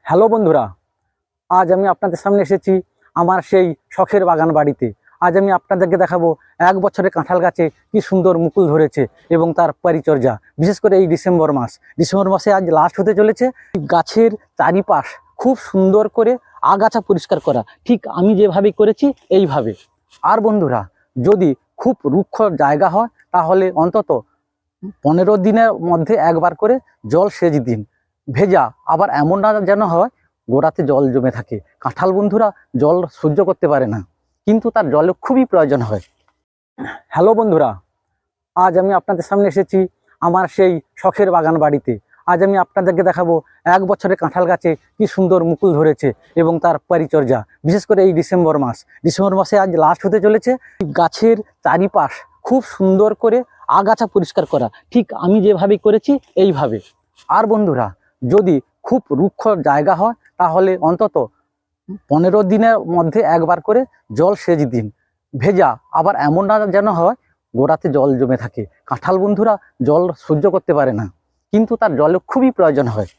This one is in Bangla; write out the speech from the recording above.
হ্যালো বন্ধুরা, আজ আমি আপনাদের সামনে এসেছি আমার সেই শখের বাগান বাড়িতে। আজ আমি আপনাদেরকে দেখাবো 1 বছরের কাঁঠাল গাছে কি সুন্দর মুকুল ধরেছে এবং তার পরিচর্যা। বিশেষ করে এই ডিসেম্বর মাসে আজ লাস্ট হতে চলেছে। গাছের চারিপাশ খুব সুন্দর করে আগাছা পরিষ্কার করা, ঠিক আমি যেভাবে করেছি এইভাবে। আর বন্ধুরা, যদি খুব রুক্ষ জায়গা হয় তাহলে অন্তত 15 দিনের মধ্যে একবার করে জল সেচ দিন। ভেজা, আবার এমন না যেন হয় গোড়াতে জল জমে থাকে। কাঁঠাল বন্ধুরা জল সহ্য করতে পারে না, কিন্তু তার জলের খুবই প্রয়োজন হয়। হ্যালো বন্ধুরা, আজ আমি আপনাদের সামনে এসেছি আমার সেই শখের বাগান বাড়িতে। আজ আমি আপনাদেরকে দেখাবো 1 বছরের কাঁঠাল গাছে কি সুন্দর মুকুল ধরেছে এবং তার পরিচর্যা। বিশেষ করে এই ডিসেম্বর মাসে আজ লাস্ট হতে চলেছে। গাছের চারিপাশ খুব সুন্দর করে আগাছা পরিষ্কার করা, ঠিক আমি যেভাবে করেছি এইভাবে। আর বন্ধুরা, যদি খুব রুক্ষ জায়গা হয় তাহলে অন্তত 15 দিনের মধ্যে একবার করে জল সেচ দিন। ভেজা, আবার এমন না যেন হয় গোড়াতে জল জমে থাকে। কাঁঠাল বন্ধুরা জল সহ্য করতে পারে না, কিন্তু তার জলের খুবই প্রয়োজন হয়।